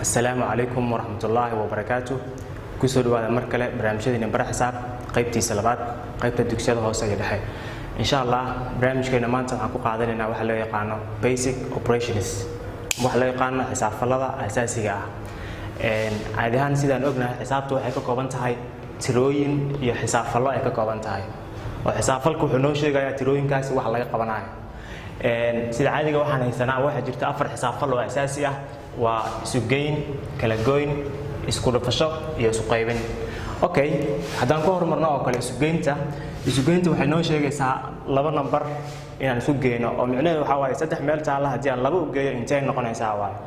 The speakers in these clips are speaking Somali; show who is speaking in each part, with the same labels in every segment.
Speaker 1: السلام عليكم ورحمة الله وبركاته. كسر وهذا مركلة برنامجنا برا حساب قيبتي سلبات قيبت الدكتور هو سيد الحي إن شاء الله برنامج كنا ما نصنع قاعدة لنا وحلا يقانا basic operations وحلا يقانا حساب فلذا أساسية عادهان سيدان أبنا حسابته حكا كوبنت هاي تروين يا حساب فلا حكا كوبنت هاي وحساب فلكو حنوش جاي تروين كاس وحلا يقبناي سيد عادي وحنا يسنا واحد جبت أفر حساب فلا أساسية وسجين كلاجين isku dhafasho iyo isku qaybin okay hadaan ku hormarno oo kale sugeynta waxay noo sheegaysaa laba number inaan isu geeyno oo micnaheedu waxa waaye saddex meel taala hadii aan laba u geeyo intee noqonaysaa waaye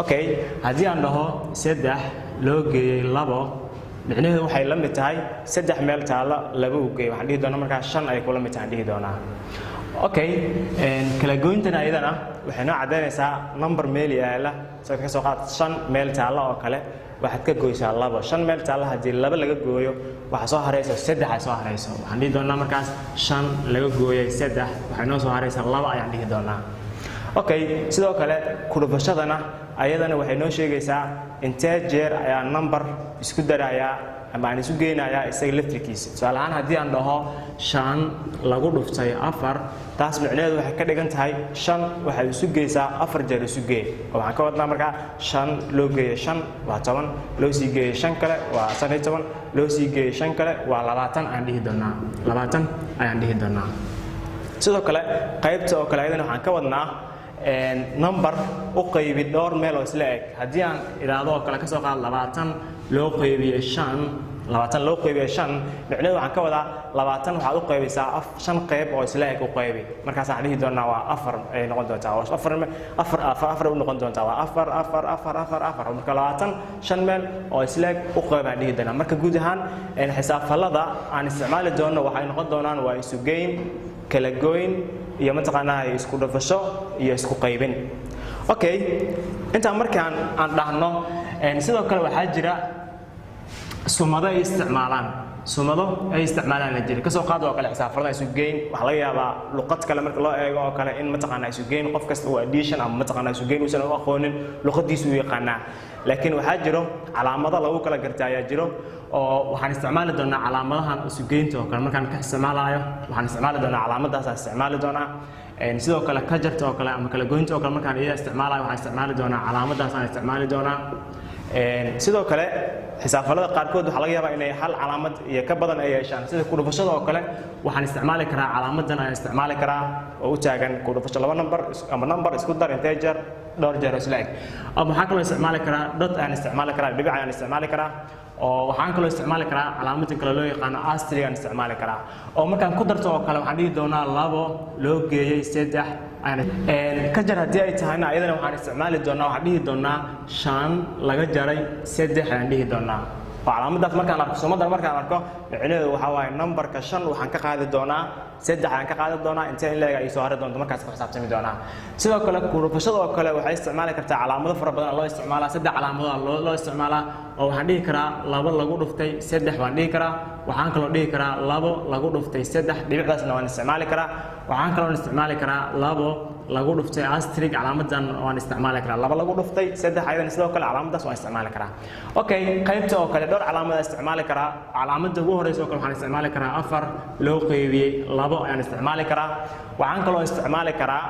Speaker 1: okay hadii aan dhaho saddex loo geeyay labo micnaheedu waxay la mid tahay saddex meel taala laba u geeyo waxaan dhihi doonaa markaa 5 ay kula mid tahay dhihi doonaa okay kala goyntana ayadana waxay noo cadeynaysaa number meel yaala soo ka soo qaad 5 meel taala oo kale waxaad ka gooysaa labo 5 meel taala hadii laba laga gooyo waxa soo haraysa 3 ay soo harayso waxaan dhihi doonaa markaas 5 laga gooyay 3 waxa noo soo haraysa laba ayaan dhihi doonaa okay sidoo kale ku dhufashadana ayadana waxay noo sheegaysaa intee jeer ayaa number isku darayaa ama aan isu geenayaa isaga laftirkiisa su'aalahan hadii aan dhaho 5 lagu dhuftay 4 taas micnaheedu waxay ka dhigan tahay 5 waxa isu geeysaa 4 jeer isu geey waxaan ka wadnaa markaa 5 loo geeyo 5 waa 10 loo sii geeyo 5 kale waa 15 loo sii geeyo 5 kale waa 20 aan dhihi doonaa 20 ayaan dhihi doonaa sidoo kale qaybta oo kale ayadana waxaan ka wadnaa number u qaybi dhowr meel oo isla eg hadii aan iraado oo kale ka soo qaad 20 loo qaybiyo 5 20 loo qaybiyo 5 micnaheedu waxaan ka wadaa 20 waxaad u qaybisaa 5 qayb oo isla eg u qaybi markaas aan dhihi doonaa waa 4 ay noqon doontaa 4 u noqon doontaa waa 4 marka 20 5 meel oo isla eg u qayb aan dhihi doonaa marka guud ahaan xisaab falada aan isticmaali doono waxay noqon doonaan waa isu geyn kala gooyn iyo mataqaanaa isku dhafasho iyo isku qaybin okay inta markaan aan dhahno sidoo kale waxa jira sumado ay isticmaalaan la jira ka soo qaad oo kale xisaabada isu geyn waxa laga yaabaa luqad kale marka loo eego oo kale in mataqaanaa isu geyn qof kasta oo addition ama mataqaanaa isu geyn uusan u aqoonin luqadiisu u yaqaanaa laakiin waxa jiro calaamado lagu kala gartaa ayaa jiro oo waxaan isticmaali doonaa calaamadahan isu geynta oo kale markaan ka isticmaalayo waxaan isticmaali doonaa calaamadaas aan isticmaali doonaa sidoo kale ka jarta oo kale ama kala goynta oo kale markaan iyada isticmaalayo waxaan isticmaali doonaa calaamadaas aan isticmaali doonaa sidoo kale xisaabada qaarkood waxa laga yaabaa inay hal calaamad iyo ka badan ay yeeshaan sida ku dhufashada oo kale waxaan isticmaali karaa calaamadan aan isticmaali karaa oo u taagan ku dhufasho laba number ama number isku dar integer dhowr jeer isla eg ama waxa kale isticmaali karaa dot aan isticmaali karaa dhibic aan isticmaali karaa oo waxaan kale isticmaali karaa calaamadan kale loo yaqaan asterisk aan isticmaali karaa oo markaan ku darto oo kale waxaan dhihi doonaa labo loo geeyay 3 ka jar hadii ay tahayna ayadana waxaan isticmaali doonaa waxaan dhihi doonaa 5 laga jaray 3 aan dhihi doonaa calaamadaas markaan arko sumada markaan arko micnaheedu waxa waaye numberka 5 waxaan ka qaadi doonaa 3 aan ka qaadi doonaa intee in leeyahay soo haray doonto markaas ku xisaabtami doonaa sidoo kale ku dhufashada oo kale waxay isticmaali kartaa calaamado fara badan loo isticmaalaa 3 calaamado loo isticmaalaa oo waxaan dhihi karaa 2 lagu dhuftay 3 waan dhihi karaa waxaan kaloo dhihi karaa 2 lagu dhuftay 3 dhibicdaasna waan isticmaali karaa waxaan kaloo isticmaali karaa 2 lagu dhuftay asterisk calaamadan waan isticmaali karaa 2 lagu dhuftay 3 ayadana sidoo kale calaamadaas waan isticmaali karaa okay qaybta oo kale dhowr calaamad isticmaali karaa calaamada ugu horeysa oo kale waxaan isticmaali karaa 4 loo qaybiyay 2 ayaan isticmaali karaa waxaan kaloo isticmaali karaa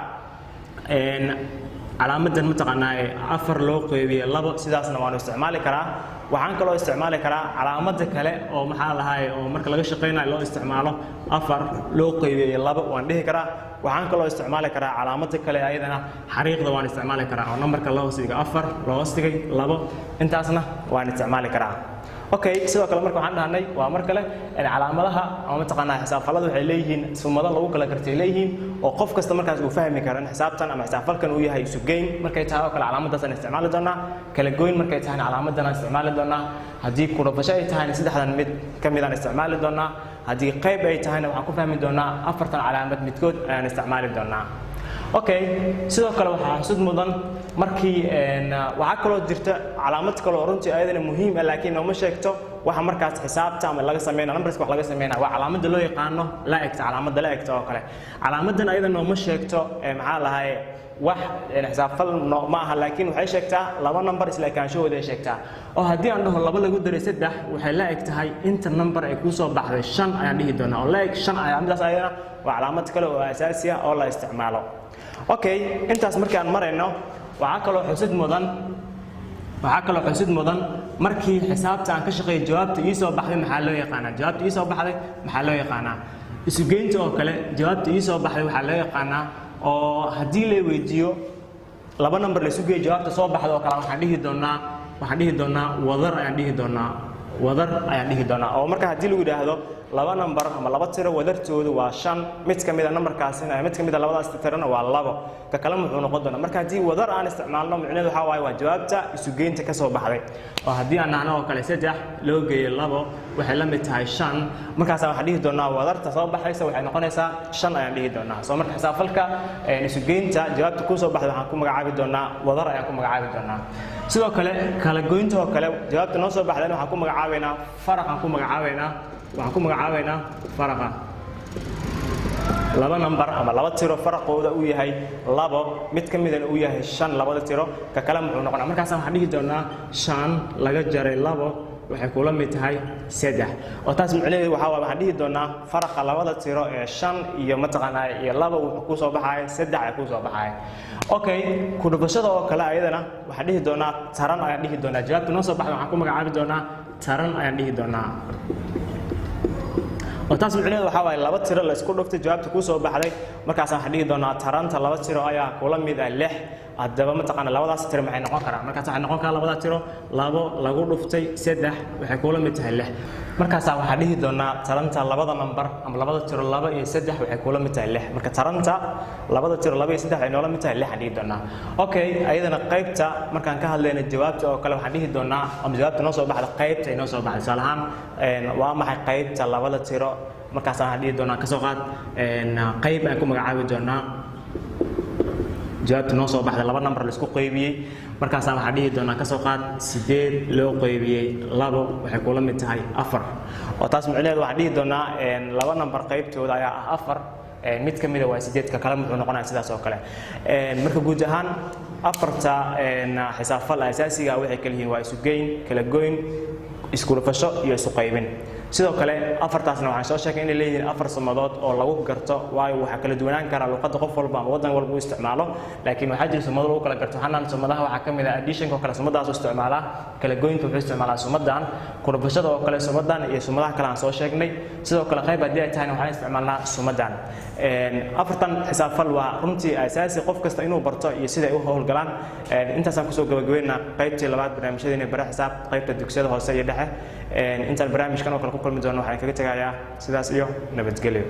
Speaker 1: calaamadan mataqaanaa 4 loo qaybiyay 2 sidaasna waan isticmaali karaa waxaan kaloo isticmaali karaa calaamada kale oo maxaa lahaay oo marka laga shaqeynayo loo isticmaalo 4 loo qaybiyay 2 waan dhihi karaa waxaan kaloo isticmaali karaa calaamada kale ayadana xariiqda waan isticmaali karaa oo numberka loo hoostiga 4 loo hoostiga 2 intaasna waan isticmaali karaa okay sidoo kale marka waxaan dhahnay waa mar kale calaamadaha ama mataqaanaa xisaab faladu waxay leeyihiin sumado lagu kala gartay leeyihiin oo qof kasta markaas uu fahmi karo in xisaabtan ama xisaab falkan uu yahay isu geyn markay tahay oo kale calaamadaas aan isticmaali doonaa kala goyn markay tahay calaamadan aan isticmaali doonaa hadii ku dhufasho ay tahay saddexdan mid kamid aan isticmaali doonaa hadii qayb ay tahayna waxaan ku fahmi doonaa afartan calaamad midkood ayaan isticmaali doonaa okay sidoo kale waxa xusud mudan markii waxa kaloo jirta calaamad kale oo runtii ayadana muhiim ah laakiin uma sheegto waxa markaas xisaabta ama laga sameeyo numberska wax laga sameeyo waa calaamada loo yaqaano la egta calaamada la egta oo kale calaamadan ayadana uma sheegto maxaa lahaay wax xisaabfal ma aha laakiin waxay sheegtaa laba number isla ekaanshahooda ay sheegtaa oo haddii aan dhaho laba lagu daray 3 waxay la eg tahay inta number ay ku soo baxday 5 ayaan dhihi doonaa oo la eg 5 ayaa midaas ayana waa calaamad kale oo asaasi ah oo la isticmaalo okay intaas markaan marayno waxa kale xusid mudan markii xisaabta aan ka shaqeeyo jawaabta ii soo baxday maxaa loo yaqaanaa isu geynta oo kale jawaabta ii soo baxday waxaa loo yaqaanaa oo haddii la weydiiyo laba number la isu geeyo jawaabta soo baxda oo kale waxaan dhihi doonaa wadar ayaan dhihi doonaa oo marka haddii lagu yiraahdo laba number ama laba tiro wadartoodu waa 5 mid kamid ah numberkaasina mid kamid ah labadaas tirana waa 2 ka kale muxuu noqon doonaa marka haddii wadar aan isticmaalno macnaheedu waxa waaye waa jawaabta isu geynta ka soo baxday oo haddii aan nahno oo kale 3 loo geeyo 2 waxay la mid tahay 5 markaas waxaan dhihi doonaa wadarta soo baxaysa waxay noqonaysaa 5 ayaan dhihi doonaa soo marka xisaabfalka isu geynta jawaabta ku soo baxday waxaan ku magacaabi doonaa wadar ayaan ku magacaabi doonaa sidoo kale kala goynta oo kale jawaabta noo soo baxday waxaan ku magacaabeynaa faraqan ku magacaabeynaa faraqa laba number ama laba tiro faraqooda uu yahay 2 mid kamid ah uu yahay 5 labada tiro ka kale muxuu noqonaa markaas waxaan dhihi doonaa 5 laga jaray 2 waxay kula mid tahay 3 oo taas macnaheedu waxa waxaan dhihi doonaa faraqa labada tiro ee 5 iyo mataqaanaa iyo 2 wuxuu ku soo baxay 3 ay ku soo baxay okay ku dhufashada oo kale ayadana waxaan dhihi doonaa taran ayaan dhihi doonaa jawaabta noo soo baxday waxaan ku magacaabi doonaa taran ayaan dhihi doonaa oo taas macnaheedu waxa waaye laba tiro la isku dhuftay jawaabta ku soo baxday markaas waxaan dhihi doonaa taranta laba tiro ayaa kula mid ah 6 haddaba mataqaanaa labadaas tiro maxay noqon karaan markaas waxay noqon karaan labada tiro 2 lagu dhuftay 3 waxay kula mid tahay 6 markaas waxaan dhihi doonaa taranta labada number ama labada tiro 2 iyo 3 waxay kula mid tahay 6 marka taranta labada tiro 2 iyo 3 ay noola mid tahay 6 aan dhihi doonaa okay ayadana qaybta markaan ka hadlayno jawaabta oo kale waxaan dhihi doonaa ama jawaabta noo soo baxda qaybta ay noo soo baxday salahan waa maxay qaybta labada tiro markaas waxaan dhihi doonaa ka soo qaad qayb aan ku magacaabi doonaa jawaabta noo soo baxday laba number la isku qaybiyay markaas waxaan dhihi doonaa ka soo qaad 8 loo qaybiyay 2 waxay kula mid tahay 4 oo taas macnaheedu waxaan dhihi doonaa laba number qaybtooda ayaa ah 4 mid kamid ah waa 8 ka kale muxuu noqonayaa sidaas oo kale marka guud ahaan afarta xisaabfal asaasiga waxay kala yihiin waa isu geyn kala goyn isku dhufasho iyo isu qaybin sidoo kale afartaasna waxaan soo sheegay inay leeyihiin afar sumadood oo lagu garto waayo waxa kala duwanaan kara luqadda qof walba ama wadan walba uu isticmaalo laakiin waxaa jira sumado lagu kala garto hanaan sumadaha waxaa ka mid ah addition oo kale sumadaas u isticmaala kala goynta wuxuu isticmaalaa sumadan ku dhufashada oo kale sumadan iyo sumadaha kale aan soo sheegnay sidoo kale qayb haddii ay tahay waxaan isticmaalnaa sumadan afartan xisaabfal waa runtii asaasi qof kasta inuu barto iyo sida ay u howlgalaan intaasaan kusoo gabagabeynaa qaybtii labaad barnaamijyadeena bara xisaab qaybta dugsiyada hoose iyo dhexe intaan barnaamijkan oo kale ku kulmi doono waxaan kaga tagayaa sidaas iyo nabadgelyo